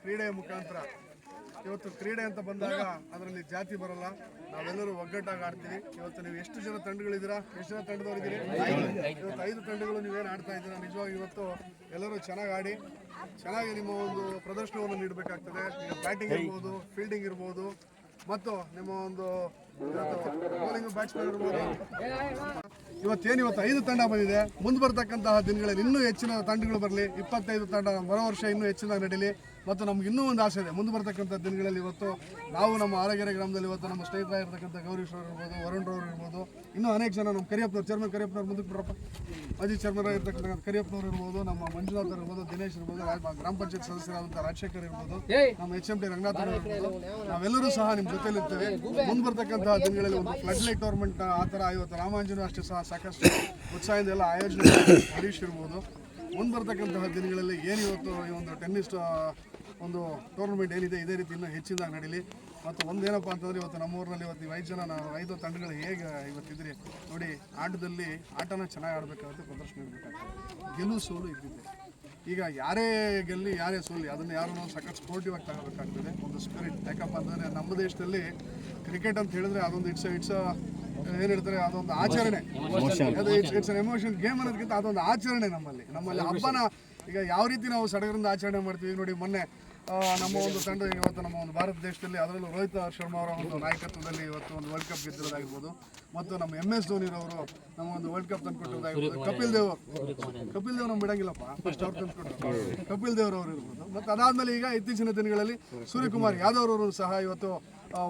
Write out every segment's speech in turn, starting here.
ಕ್ರೀಡೆಯ ಮುಖಾಂತರ ಇವತ್ತು ಕ್ರೀಡೆ ಅಂತ ಬಂದಾಗ ಅದರಲ್ಲಿ ಜಾತಿ ಬರಲ್ಲ, ನಾವೆಲ್ಲರೂ ಒಗ್ಗಟ್ಟಾಗಿ ಆಡ್ತೀವಿ. ಇವತ್ತು ನೀವು ಎಷ್ಟು ಜನ ತಂಡಗಳಿದ್ದೀರಾ, ಎಷ್ಟು ಜನ ತಂಡದವರಿದ್ದೀರಿ? ಇವತ್ತು 5 ತಂಡಗಳು ನೀವೇನು ಆಡ್ತಾ ಇದ್ದೀರಾ. ನಿಜವಾಗಿ ಇವತ್ತು ಎಲ್ಲರೂ ಚೆನ್ನಾಗಿ ಆಡಿ ಚೆನ್ನಾಗಿ ನಿಮ್ಮ ಒಂದು ಪ್ರದರ್ಶನವನ್ನು ನೀಡಬೇಕಾಗ್ತದೆ. ಈಗ ಬ್ಯಾಟಿಂಗ್ ಇರ್ಬೋದು, ಫೀಲ್ಡಿಂಗ್ ಇರ್ಬೋದು, ಮತ್ತು ನಿಮ್ಮ ಒಂದು ಬೌಲಿಂಗ್ ಬ್ಯಾಟ್ಸ್ಮನ್ ಇರ್ಬೋದು. ಇವತ್ತು 5 ತಂಡ ಬಂದಿದೆ. ಮುಂದೆ ಬರ್ತಕ್ಕಂತಹ ದಿನಗಳಲ್ಲಿ ಇನ್ನೂ ಹೆಚ್ಚಿನ ತಂಡಗಳು ಬರಲಿ, 25 ತಂಡ ಬರೋ ವರ್ಷ ಇನ್ನೂ ಹೆಚ್ಚಿನಾಗಿ ನಡೀಲಿ. ಮತ್ತು ನಮ್ಗೆ ಇನ್ನೂ ಒಂದು ಆಸೆ ಇದೆ, ಮುಂದೆ ಬರ್ತಕ್ಕಂಥ ದಿನಗಳಲ್ಲಿ ಇವತ್ತು ನಾವು ನಮ್ಮ ಆಲಗೆರೆ ಗ್ರಾಮದಲ್ಲಿ ಇವತ್ತು ನಮ್ಮ ಸ್ನೇಹಿತರಾಗಿರ್ತಕ್ಕಂಥ ಗೌರೀಶ್ವರ್ ಇರ್ಬೋದು, ವರುಣ್ರವ್ರು ಇರ್ಬೋದು, ಇನ್ನೂ ಅನೇಕ ಜನ ನಮ್ಮ ಕರಿಯಪ್ಪನವ್ರು, ಚೇರ್ಮನ್ ಕರಿಯಪ್ಪನವ್ರು ಮುಂದಕ್ಕೆ ಬರಪ್ಪ, ಮಾಜಿ ಚೇರ್ಮನ್ ಆಗಿರ್ತಕ್ಕಂಥ ಕರಿಯಪ್ಪನವ್ರು ಇರ್ಬೋದು, ನಮ್ಮ ಮಂಜುನಾಥ್ ಇರ್ಬೋದು, ದಿನೇಶ್ ಇರ್ಬೋದು, ಗ್ರಾಮ ಪಂಚಾಯತ್ ಸದಸ್ಯರಾದಂಥ ರಾಜಶೇಖರ್ ಇರ್ಬೋದು, ನಮ್ಮ HMT ರಂಗನಾಥ್ ಇರ್ಬೋದು, ನಾವೆಲ್ಲರೂ ಸಹ ನಿಮ್ಮ ಜೊತೆಲಿರ್ತೇವೆ. ಮುಂದೆ ಬರ್ತಕ್ಕಂಥ ದಿನಗಳಲ್ಲಿ ಒಂದು ಫ್ಲಡ್ ಲೈಟ್ ಟೂರ್ನಮೆಂಟ್ ಆ ಥರ ಇವತ್ತು ರಾಮಾಂಜನು ಅಷ್ಟೇ ಸಹ ಸಾಕಷ್ಟು ಉತ್ಸಾಹದಿಂದ ಎಲ್ಲ ಆಯೋಜನೆ ಹರೀಶ್ ಇರ್ಬೋದು. ಮುಂದೆ ಬರ್ತಕ್ಕಂತಹ ದಿನಗಳಲ್ಲಿ ಏನು ಇವತ್ತು ಈ ಒಂದು ಟೆನ್ನಿಸ್ ಒಂದು ಟೂರ್ನಮೆಂಟ್ ಏನಿದೆ ಇದೇ ರೀತಿ ಇನ್ನೂ ಹೆಚ್ಚಿನದಾಗಿ ನಡೀಲಿ. ಮತ್ತು ಒಂದೇನಪ್ಪ ಅಂತಂದರೆ ಇವತ್ತು ನಮ್ಮೂರಿನಲ್ಲಿ ಇವತ್ತು 5 ಜನ ನಾವು 5 ತಂಡಗಳು ಹೇಗೆ ಇವತ್ತಿದ್ರಿ ನೋಡಿ, ಆಟದಲ್ಲಿ ಆಟನ ಚೆನ್ನಾಗಿ ಆಡಬೇಕಾಗುತ್ತೆ, ಪ್ರದರ್ಶನ ಇರಬೇಕಾಗ್ತದೆ. ಗೆಲುವು ಸೋಲು ಇದ್ದಿದ್ದೆ. ಈಗ ಯಾರೇ ಗೆಲ್ಲಿ ಯಾರೇ ಸೋಲಿ ಅದನ್ನು ಯಾರು ನಾವು ಸಖತ್ ಸ್ಪೋರ್ಟಿವ್ ಆಗಿ ತಗೋಬೇಕಾಗ್ತದೆ, ಒಂದು ಸ್ಪಿರಿಟ್. ಯಾಕಪ್ಪ ಅಂತಂದರೆ ನಮ್ಮ ದೇಶದಲ್ಲಿ ಕ್ರಿಕೆಟ್ ಅಂತ ಹೇಳಿದ್ರೆ ಅದೊಂದು ಇಟ್ಸ್ ಏನು ಹೇಳ್ತಾರೆ, ಅದೊಂದು ಆಚರಣೆ. ಅದು ಇಟ್ಸ್ ಅನ್ ಎಮೋಷನ್ ಗೇಮ್ ಅನ್ನೋದಕ್ಕಿಂತ ಅದೊಂದು ಆಚರಣೆ. ನಮ್ಮಲ್ಲಿ ಹಬ್ಬನ ಈಗ ಯಾವ ರೀತಿ ನಾವು ಸಡಗರದಿಂದ ಆಚರಣೆ ಮಾಡ್ತೀವಿ ನೋಡಿ. ಮೊನ್ನೆ ನಮ್ಮ ಒಂದು ತಂಡ ಇವತ್ತು ನಮ್ಮ ಒಂದು ಭಾರತ ದೇಶದಲ್ಲಿ, ಅದರಲ್ಲೂ ರೋಹಿತ್ ಶರ್ಮಾ ಅವರ ಒಂದು ನಾಯಕತ್ವದಲ್ಲಿ ಇವತ್ತು ಒಂದು ವರ್ಲ್ಡ್ ಕಪ್ ಗೆದ್ದಿರೋದಾಗಿರ್ಬೋದು, ಮತ್ತು ನಮ್ಮ MS ಧೋನಿರವರು ನಮ್ಮ ಒಂದು ವರ್ಲ್ಡ್ ಕಪ್ ತಂದುಕೊಟ್ಟಿರೋದಾಗಿರ್ಬೋದು, ಕಪಿಲ್ ದೇವ್ ನಮ್ಗೆ ಬಿಡಂಗಿಲ್ಲಪ್ಪ, ಫಸ್ಟ್ ಅವ್ರು ತಂದುಕೊಟ್ಟರು, ಕಪಿಲ್ ದೇವ್ ಅವರು ಇರ್ಬೋದು. ಮತ್ತು ಅದಾದಮೇಲೆ ಈಗ ಇತ್ತೀಚಿನ ದಿನಗಳಲ್ಲಿ ಸೂರ್ಯಕುಮಾರ್ ಯಾದವ್ ಅವರು ಸಹ ಇವತ್ತು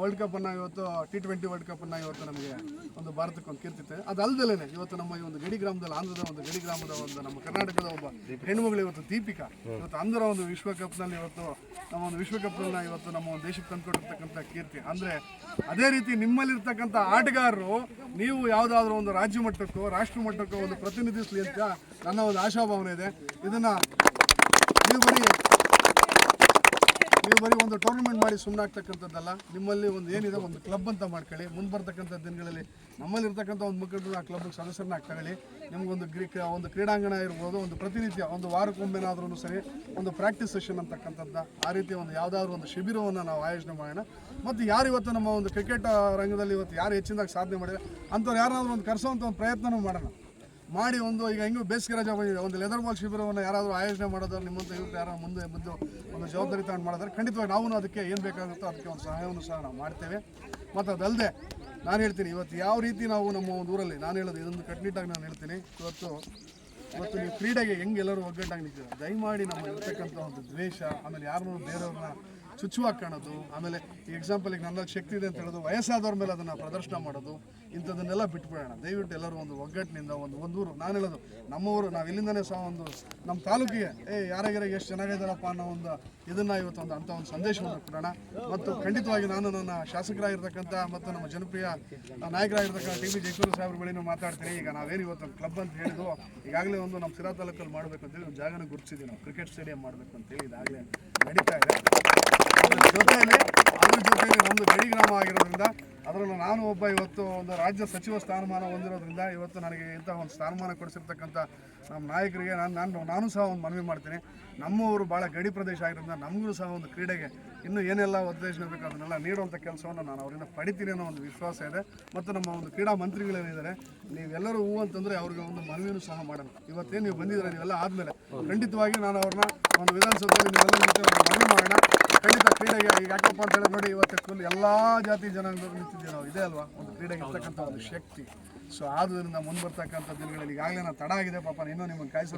ವರ್ಲ್ಡ್ ಕಪ್ಪನ್ನು ಇವತ್ತು T20 ವರ್ಲ್ಡ್ ಕಪ್ಪನ್ನು ಇವತ್ತು ನಮಗೆ ಒಂದು ಭಾರತಕ್ಕೆ ಒಂದು ಕೀರ್ತಿತೆ. ಅದಲ್ಲದಲ್ಲೇ ಇವತ್ತು ನಮ್ಮ ಈ ಒಂದು ಗಡಿ ಗ್ರಾಮದಲ್ಲಿ, ಆಂಧ್ರದ ಒಂದು ಗಡಿ ಗ್ರಾಮದ ಒಂದು ನಮ್ಮ ಕರ್ನಾಟಕದ ಒಬ್ಬ ಹೆಣ್ಣುಮಗಳು ಇವತ್ತು ದೀಪಿಕಾ ಇವತ್ತು ಆಂಧ್ರ ಒಂದು ವಿಶ್ವಕಪ್ನಲ್ಲಿ ಇವತ್ತು ನಮ್ಮ ಒಂದು ವಿಶ್ವಕಪ್ನ ಇವತ್ತು ನಮ್ಮ ಒಂದು ದೇಶಕ್ಕೆ ತಂದುಕೊಟ್ಟಿರ್ತಕ್ಕಂಥ ಕೀರ್ತಿ. ಅಂದರೆ ಅದೇ ರೀತಿ ನಿಮ್ಮಲ್ಲಿರ್ತಕ್ಕಂಥ ಆಟಗಾರರು ನೀವು ಯಾವುದಾದ್ರೂ ಒಂದು ರಾಜ್ಯ ಮಟ್ಟಕ್ಕೋ ರಾಷ್ಟ್ರ ಮಟ್ಟಕ್ಕೋ ಒಂದು ಪ್ರತಿನಿಧಿಸಲಿ ಅಂತ ನನ್ನ ಒಂದು ಆಶಾಭಾವನೆ ಇದೆ. ಇದನ್ನು ನೀವು ಬರೀ ಒಂದು ಟೂರ್ನಮೆಂಟ್ ಮಾಡಿ ಸುಮ್ಮನೆ ಆಗ್ತಕ್ಕಂಥದ್ದಲ್ಲ, ನಿಮ್ಮಲ್ಲಿ ಒಂದು ಏನಿದೆ ಒಂದು ಕ್ಲಬ್ ಅಂತ ಮಾಡ್ಕೊಳ್ಳಿ. ಮುಂದೆ ಬರ್ತಕ್ಕಂಥ ದಿನಗಳಲ್ಲಿ ನಮ್ಮಲ್ಲಿರ್ತಕ್ಕಂಥ ಒಂದು ಮುಖಂಡರು ಆ ಕ್ಲಬ್ಗೆ ಸದಸ್ಯರನ್ನ ತಗೊಳ್ಳಿ. ನಿಮಗೊಂದು ಒಂದು ಕ್ರೀಡಾಂಗಣ ಇರ್ಬೋದು, ಒಂದು ಪ್ರತಿನಿತ್ಯ ಒಂದು ವಾರಕ್ಕೊಮ್ಮೆನಾದ್ರೂ ಸರಿ ಒಂದು ಪ್ರಾಕ್ಟೀಸ್ ಸೆಷನ್ ಅಂತಕ್ಕಂಥದ್ದು, ಆ ರೀತಿ ಒಂದು ಯಾವುದಾದ್ರೂ ಒಂದು ಶಿಬಿರವನ್ನು ನಾವು ಆಯೋಜನೆ ಮಾಡೋಣ. ಮತ್ತು ಯಾರು ಇವತ್ತು ನಮ್ಮ ಒಂದು ಕ್ರಿಕೆಟ್ ರಂಗದಲ್ಲಿ ಇವತ್ತು ಯಾರು ಹೆಚ್ಚಿನದಾಗಿ ಸಾಧನೆ ಮಾಡಿದರೆ ಅಂಥವ್ರು ಯಾರಾದರೂ ಒಂದು ಕರೆಸೋವಂಥ ಒಂದು ಪ್ರಯತ್ನವೂ ಮಾಡೋಣ ಮಾಡಿ. ಒಂದು ಈಗ ಹೆಂಗೂ ಬೇಸಿಗೆ ರಜೆ ಬಂದಿದೆ, ಒಂದು ಲೆದರ್ ಬಾಲ್ ಶಿಬಿರವನ್ನು ಯಾರಾದರೂ ಆಯೋಜನೆ ಮಾಡೋದಾದ್ರೆ ನಿಮ್ಮಂತ ಇವ್ರು ಯಾರು ಮುಂದೆ ಬಂದು ಒಂದು ಜವಾಬ್ದಾರಿ ತಗೊಂಡು ಮಾಡಿದ್ರೆ ಖಂಡಿತವಾಗಿ ನಾವು ಅದಕ್ಕೆ ಏನು ಬೇಕಾಗುತ್ತೋ ಅದಕ್ಕೆ ಒಂದು ಸಹಾಯವನ್ನು ಸಹ ನಾವು ಮಾಡ್ತೇವೆ. ಮತ್ತು ಅದಲ್ಲದೆ ನಾನು ಹೇಳ್ತೀನಿ, ಇವತ್ತು ಯಾವ ರೀತಿ ನಾವು ನಮ್ಮ ಒಂದು ಊರಲ್ಲಿ ನಾನು ಹೇಳೋದು ಇದೊಂದು ಕಟ್ನಿಟ್ಟಾಗಿ ನಾನು ಹೇಳ್ತೀನಿ, ಇವತ್ತು ನೀವು ಕ್ರೀಡೆಗೆ ಹೆಂಗೆ ಎಲ್ಲರೂ ಒಗ್ಗಟ್ಟಾಗಿ ನಿಂತಿದ್ದೀರ, ದಯಮಾಡಿ ನಮ್ಮ ಇರ್ತಕ್ಕಂಥ ಒಂದು ದ್ವೇಷ, ಆಮೇಲೆ ಯಾರನ್ನೂ ಬೇರೆಯವ್ರನ್ನ ಚುಚ್ಚುವಾಗಿ ಕಾಣೋದು, ಆಮೇಲೆ ಈ ಎಕ್ಸಾಂಪಲಿಗೆ ನನ್ನಲ್ಲಿ ಶಕ್ತಿ ಇದೆ ಅಂತ ಹೇಳೋದು, ವಯಸ್ಸಾದವ್ರ ಮೇಲೆ ಅದನ್ನು ಪ್ರದರ್ಶನ ಮಾಡೋದು, ಇಂಥದನ್ನೆಲ್ಲ ಬಿಟ್ಬಿಡೋಣ ದಯವಿಟ್ಟು. ಎಲ್ಲರೂ ಒಂದು ಒಗ್ಗಟ್ಟಿನಿಂದ ಒಂದು ಊರು, ನಾನು ಹೇಳೋದು ನಮ್ಮೂರು, ನಾವು ಇಲ್ಲಿಂದನೇ ಸಹ ಒಂದು ನಮ್ಮ ತಾಲೂಕಿಗೆ ಯಾರಾಗಿರೋ ಎಷ್ಟು ಚೆನ್ನಾಗಿದ್ದಾರಪ್ಪ ಅನ್ನೋ ಒಂದು ಇದನ್ನು ಇವತ್ತು ಅಂಥ ಒಂದು ಸಂದೇಶವನ್ನು ಕೊಡೋಣ. ಮತ್ತು ಖಂಡಿತವಾಗಿ ನಾನು ನನ್ನ ಶಾಸಕರಾಗಿರ್ತಕ್ಕಂಥ ಮತ್ತು ನಮ್ಮ ಜನಪ್ರಿಯ ನಾಯಕರಾಗಿರ್ತಕ್ಕಂಥ TB ಜಯಸೂರ್ಯ ಸಾಹೇಬ್ರ ಬಳಿನೂ ಮಾತಾಡ್ತೀನಿ. ಈಗ ನಾವೇನು ಇವತ್ತು ಒಂದು ಕ್ಲಬ್ ಅಂತ ಹೇಳಿದ್ವು, ಈಗಾಗಲೇ ಒಂದು ನಮ್ಮ ಸಿರಾ ತಾಲೂಕಲ್ಲಿ ಮಾಡಬೇಕು ಅಂತೇಳಿ ಒಂದು ಜಾಗನ ಗುರುತಿಸಿದ್ವಿ, ನಾವು ಕ್ರಿಕೆಟ್ ಸ್ಟೇಡಿಯಂ ಮಾಡಬೇಕು ಅಂತೇಳಿ ಇದಾಗಲೇ ನಡೀತಾ ಇದೆ. ಅದ್ರ ಜೊತೆಯಲ್ಲಿ ನಮ್ಮದು ಗಡಿ ಗ್ರಾಮ ಆಗಿರೋದ್ರಿಂದ, ಅದರಲ್ಲೂ ನಾನು ಒಬ್ಬ ಇವತ್ತು ಒಂದು ರಾಜ್ಯ ಸಚಿವ ಸ್ಥಾನಮಾನ ಹೊಂದಿರೋದ್ರಿಂದ ಇವತ್ತು ನನಗೆ ಇಂಥ ಒಂದು ಸ್ಥಾನಮಾನ ಕೊಡಿಸಿರ್ತಕ್ಕಂಥ ನಮ್ಮ ನಾಯಕರಿಗೆ ನಾನು ಸಹ ಒಂದು ಮನವಿ ಮಾಡ್ತೀನಿ. ನಮ್ಮವರು ಭಾಳ ಗಡಿ ಪ್ರದೇಶ ಆಗಿರೋದ್ರಿಂದ ನಮಗೂ ಸಹ ಒಂದು ಕ್ರೀಡೆಗೆ ಇನ್ನೂ ಏನೆಲ್ಲ ಉತ್ತೇಜನ ಬೇಕು ಅದನ್ನೆಲ್ಲ ನೀಡುವಂಥ ಕೆಲಸವನ್ನು ನಾನು ಅವರಿಂದ ಪಡಿತೀನಿ ಅನ್ನೋ ಒಂದು ವಿಶ್ವಾಸ ಇದೆ. ಮತ್ತು ನಮ್ಮ ಒಂದು ಕ್ರೀಡಾ ಮಂತ್ರಿಗಳೇನಿದ್ದಾರೆ, ನೀವೆಲ್ಲರೂ ಹೂ ಅಂತಂದರೆ ಅವ್ರಿಗೆ ಒಂದು ಮನವಿನೂ ಸಹ ಮಾಡೋಣ. ಇವತ್ತೇನು ನೀವು ಬಂದಿದ್ದೀರಾ ನೀವೆಲ್ಲ ಆದಮೇಲೆ ಖಂಡಿತವಾಗಿ ನಾನು ಅವ್ರನ್ನ ಒಂದು ವಿಧಾನಸಭೆಯಲ್ಲಿ ನೀವೆಲ್ಲ ಜೊತೆ ಒಂದು ಮನವಿ ಮಾಡೋಣ. ಖಂಡಿತ ಕ್ರೀಡೆಗೆ ಈಗ ಯಾಕಪ್ಪ ಅಂತ ಹೇಳಿ ನೋಡಿ, ಇವತ್ತು ಎಲ್ಲ ಜಾತಿ ಜನಾಂಗದವರು ನಿಂತಿದ್ದೀವಿ ನಾವು, ಇದೆ ಅಲ್ವಾ ಒಂದು ಕ್ರೀಡೆಗೆ ಇರ್ತಕ್ಕಂಥ ಒಂದು ಶಕ್ತಿ. ಸೊ ಆದ್ದರಿಂದ ಮುಂದೆ ಬರ್ತಕ್ಕಂಥ ದಿನಗಳಲ್ಲಿ ಈಗಾಗಲೇ ನಾನು ತಡ ಆಗಿದೆ ಪಾಪ, ಇನ್ನೂ ನಿಮ್ಮನ್ನು ಕಾಯಿಸ